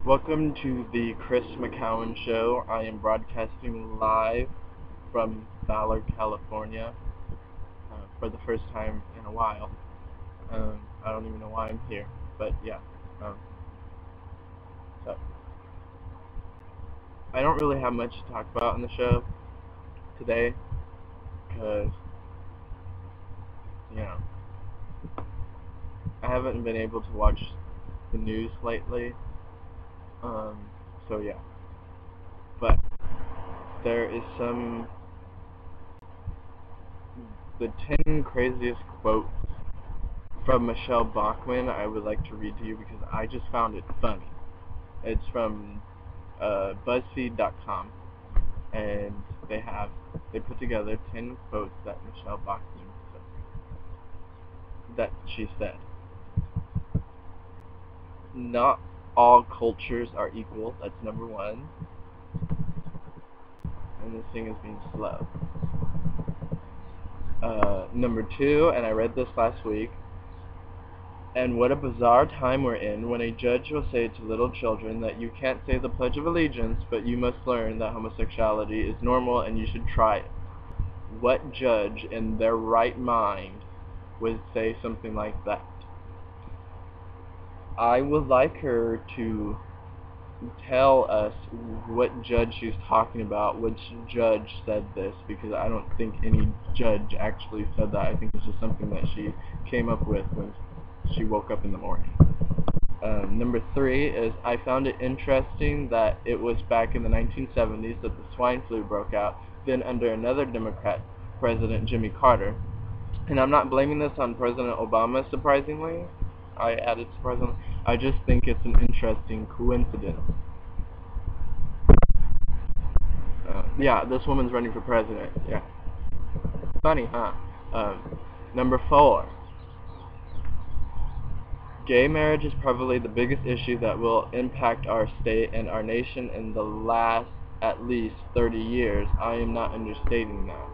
Welcome to the Chris McCowan Show. I am broadcasting live from Ballard, California, for the first time in a while. I don't even know why I'm here, but yeah. So I don't really have much to talk about on the show today, because you know I haven't been able to watch the news lately. So yeah. But there is the 10 craziest quotes from Michele Bachmann I would like to read to you because I just found it funny. It's from BuzzFeed.com, and they put together 10 quotes that Michele Bachmann said, that she said. Not all cultures are equal. That's number one. And this thing is being slow. Number two, and I read this last week, and what a bizarre time we're in when a judge will say to little children that you can't say the Pledge of Allegiance, but you must learn that homosexuality is normal and you should try it. What judge in their right mind would say something like that? I would like her to tell us what judge she's talking about, which judge said this, because I don't think any judge actually said that. I think it's just something that she came up with when she woke up in the morning. Number three is, I found it interesting that it was back in the 1970s that the swine flu broke out, then under another Democrat president, Jimmy Carter. And I'm not blaming this on President Obama, surprisingly. I added surprisingly. I just think it's an interesting coincidence. Yeah, this woman's running for president. Yeah. Funny, huh? Number four. Gay marriage is probably the biggest issue that will impact our state and our nation in the last at least 30 years. I am not understating that.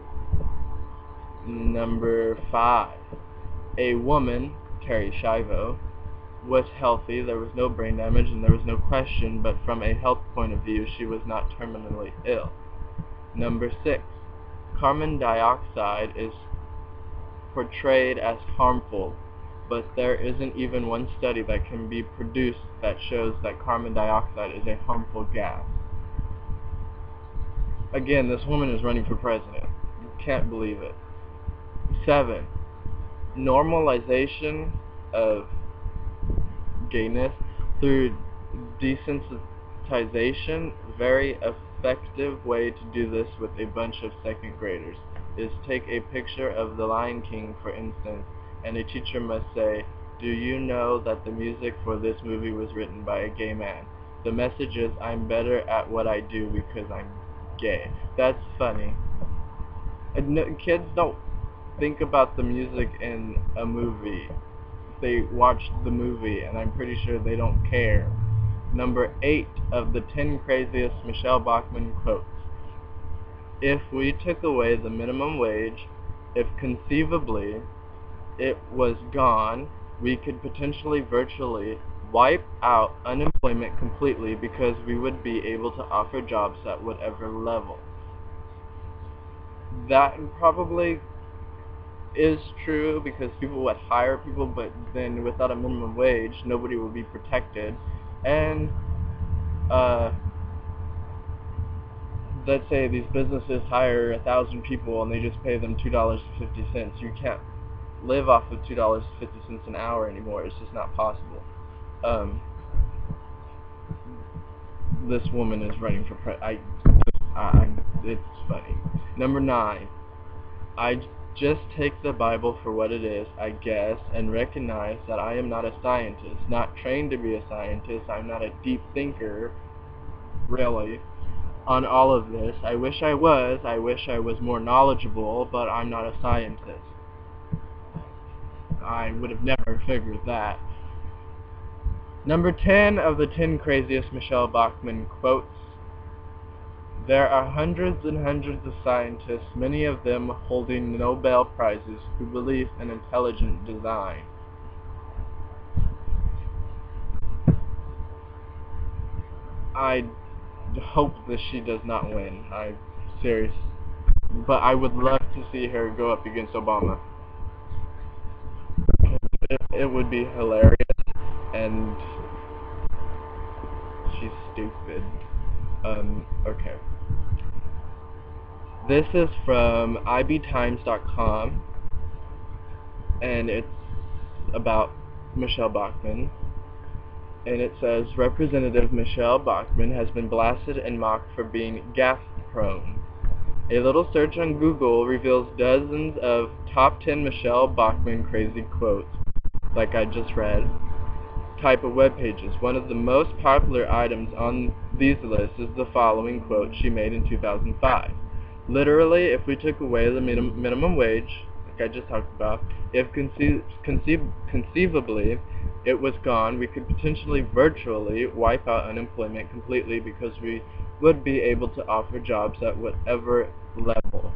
Number five. A woman, Terry Schiavo, was healthy, there was no brain damage, and there was no question, but from a health point of view, she was not terminally ill. Number six. Carbon dioxide is portrayed as harmful, but there isn't even one study that can be produced that shows that carbon dioxide is a harmful gas. Again, this woman is running for president. You can't believe it. 7. Normalization of gayness through desensitization. Very effective way to do this with a bunch of second graders is take a picture of The Lion King, for instance, and a teacher must say, do you know that the music for this movie was written by a gay man? The message is, I'm better at what I do because I'm gay. That's funny. Kids don't think about the music in a movie. They watch the movie, and I'm pretty sure they don't care. Number 8 of the 10 craziest Michele Bachmann quotes. If we took away the minimum wage, if conceivably it was gone, we could potentially virtually wipe out unemployment completely because we would be able to offer jobs at whatever level. That probably is true because people would hire people, but then without a minimum wage, nobody would be protected. And let's say these businesses hire 1,000 people and they just pay them $2.50. You can't live off of $2.50 an hour anymore. It's just not possible. This woman is running for it's funny. Number 9. I just take the Bible for what it is, I guess, and recognize that I am not a scientist, not trained to be a scientist. I'm not a deep thinker, really, on all of this. I wish I was. I wish I was more knowledgeable, but I'm not a scientist. I would have never figured that. Number 10 of the 10 craziest Michele Bachmann quotes. There are hundreds and hundreds of scientists, many of them holding Nobel Prizes, who believe in intelligent design. I hope that she does not win. I'm serious. But I would love to see her go up against Obama. It would be hilarious, and she's stupid. Okay. This is from ibtimes.com, and it's about Michele Bachmann. And it says, Representative Michele Bachmann has been blasted and mocked for being gaffe-prone. A little search on Google reveals dozens of top 10 Michele Bachmann crazy quotes, like I just read, type of web pages. One of the most popular items on these lists is the following quote she made in 2005. Literally, if we took away the minimum wage, like I just talked about, if conceivably it was gone, we could potentially virtually wipe out unemployment completely because we would be able to offer jobs at whatever level.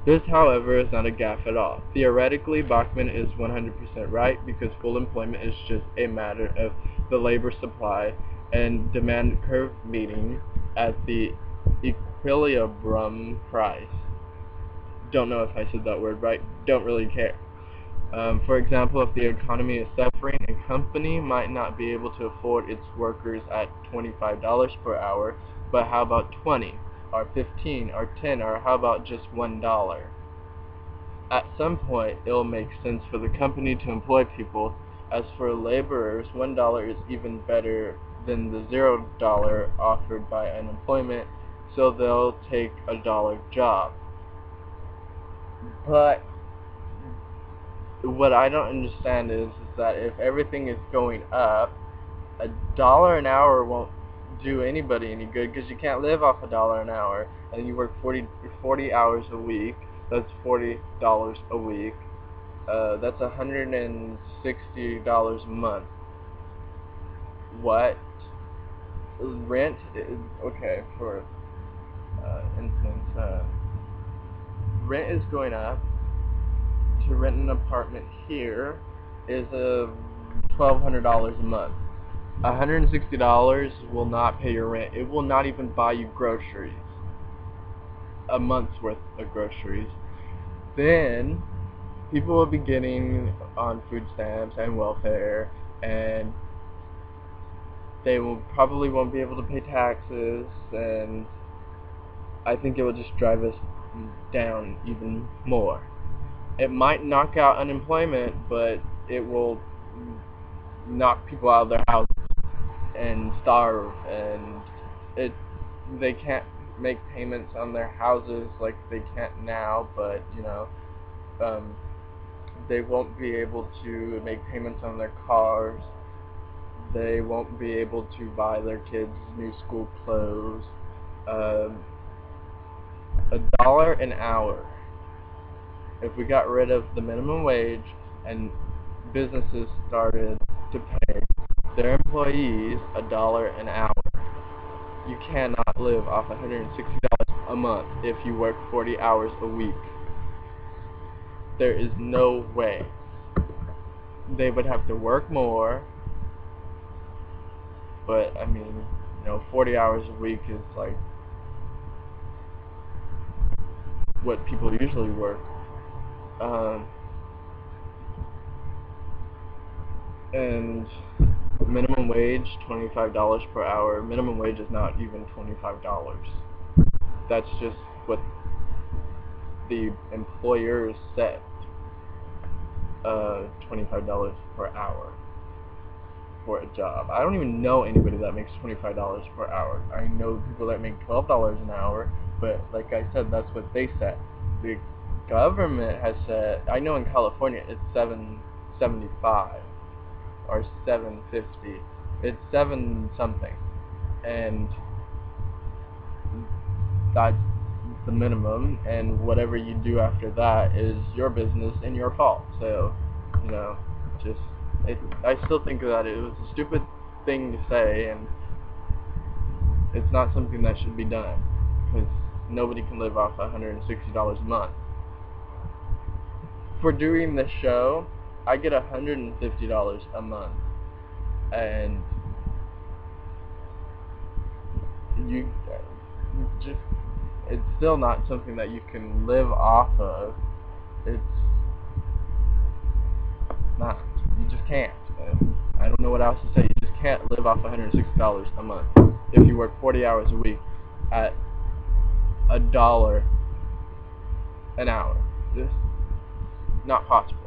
This, however, is not a gaffe at all. Theoretically, Bachmann is 100% right because full employment is just a matter of the labor supply and demand curve meeting at the equilibrium price. Don't know if I said that word right. Don't really care. For example, if the economy is suffering, a company might not be able to afford its workers at $25 per hour, but how about 20, or 15, or 10, or how about just $1? At some point, it'll make sense for the company to employ people. As for laborers, $1 is even better than the $0 offered by unemployment, so they'll take a dollar job. But what I don't understand is that if everything is going up, $1 an hour won't do anybody any good because you can't live off $1 an hour, and you work 40 hours a week. That's $40 a week. That's $160 a month. What? Rent is, okay, for instance, rent is going up. To rent an apartment here is $1,200 a month. $160 will not pay your rent. It will not even buy you groceries. A month's worth of groceries. Then people will be getting on food stamps and welfare, and they probably won't be able to pay taxes, and I think it will just drive us down even more. It might knock out unemployment, but it will knock people out of their houses and starve, and they can't make payments on their houses like they can't now, but they won't be able to make payments on their cars. They won't be able to buy their kids new school clothes. $1 an hour. If we got rid of the minimum wage and businesses started to pay their employees $1 an hour, you cannot live off $160 a month if you work 40 hours a week. There is no way. They would have to work more, but 40 hours a week is like what people usually work. And minimum wage, $25 per hour. Minimum wage is not even $25. That's just what the employers set. $25 per hour for a job. I don't even know anybody that makes $25 per hour. I know people that make $12 an hour, but like I said, that's what they set. The government has said, I know in California it's $7.75 or $7.50. It's 7 something, and that's the minimum, and whatever you do after that is your business and your fault. So, I still think that it was a stupid thing to say, and it's not something that should be done, because nobody can live off $160 a month. For doing this show, I get $150 a month, and you just, it's still not something that you can live off of. It's not. You just can't. I don't know what else to say. You just can't live off $160 a month if you work 40 hours a week at $1 an hour. Just not possible.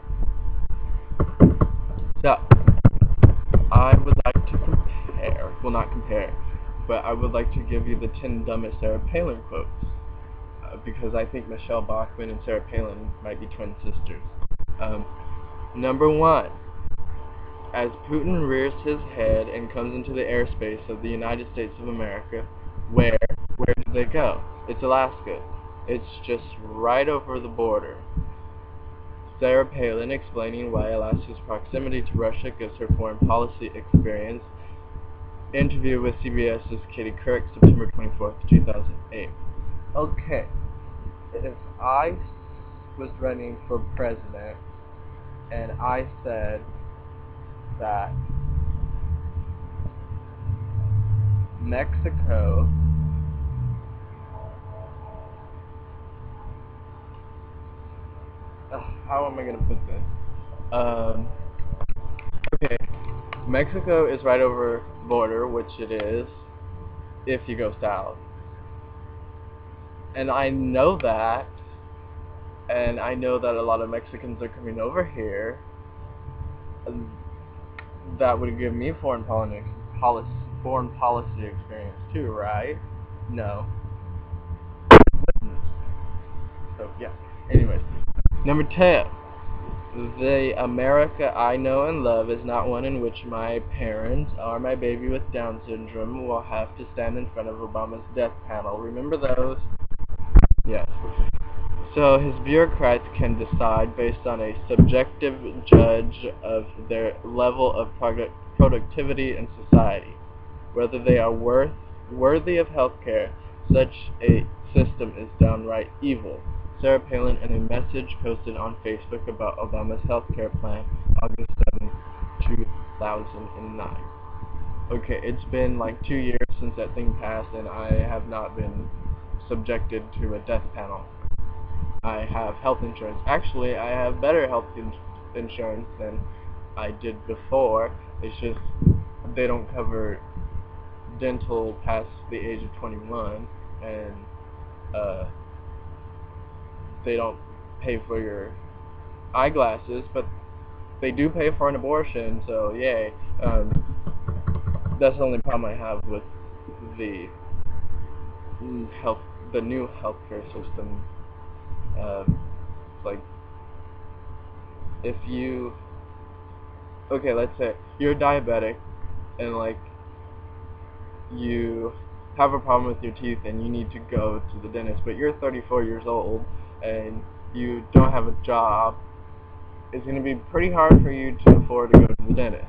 So, I would like to compare, well, not compare, but I would like to give you the 10 dumbest Sarah Palin quotes, because I think Michele Bachmann and Sarah Palin might be twin sisters. Number 1, as Putin rears his head and comes into the airspace of the United States of America, where do they go? It's Alaska. It's just right over the border. Sarah Palin explaining why Alaska's proximity to Russia gives her foreign policy experience. Interview with CBS's Katie Couric, September 24th, 2008. Okay, if I was running for president and I said that Mexico how am I going to put this? Okay, Mexico is right over the border, which it is, if you go south. And I know that, and I know that a lot of Mexicans are coming over here. That would give me foreign policy experience too, right? No. Wouldn't. So, yeah. Anyways. Number 10. The America I know and love is not one in which my parents or my baby with Down syndrome will have to stand in front of Obama's death panel. Remember those? Yes. So his bureaucrats can decide based on a subjective judge of their level of productivity in society, whether they are worthy of health care. Such a system is downright evil. Sarah Palin in a message posted on Facebook about Obama's health care plan, August 7, 2009. Okay, it's been like 2 years since that thing passed, and I have not been subjected to a death panel. I have health insurance. Actually, I have better health insurance than I did before. It's just they don't cover dental past the age of 21, and they don't pay for your eyeglasses, but they do pay for an abortion, so yay. That's the only problem I have with the new healthcare system. Like, if you, okay, let's say you're diabetic, and like, you have a problem with your teeth and you need to go to the dentist, but you're 34 years old and you don't have a job, it's going to be pretty hard for you to afford to go to the dentist.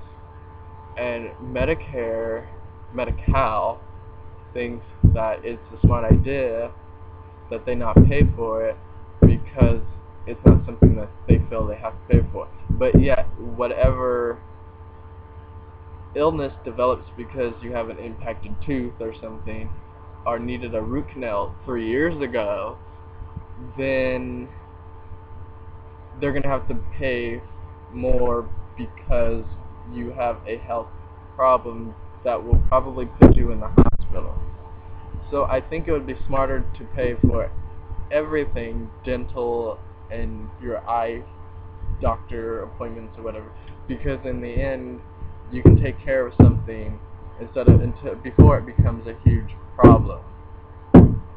And Medi-Cal thinks that it's a smart idea that they not pay for it because it's not something that they feel they have to pay for. But yet, whatever illness develops because you have an impacted tooth or something, or needed a root canal 3 years ago, then they're going to have to pay more because you have a health problem that will probably put you in the hospital. So I think it would be smarter to pay for everything, dental and your eye doctor appointments or whatever, because in the end you can take care of something before it becomes a huge problem.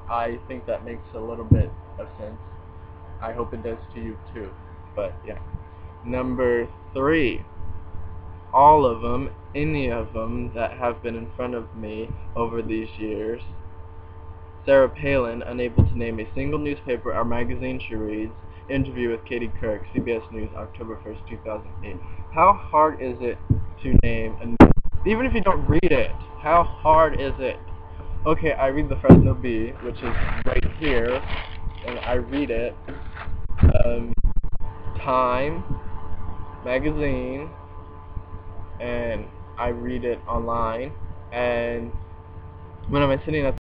I think that makes a little bit of sense. I hope it does to you too. But yeah. Number 3. All of them, any of them that have been in front of me over these years. Sarah Palin, unable to name a single newspaper or magazine she reads. Interview with Katie Couric, CBS News, October 1st, 2008. How hard is it to name a news? Even if you don't read it, how hard is it? Okay, I read the Fresno Bee, which is right here, and I read it. Time magazine, and I read it online, and when I'm sitting at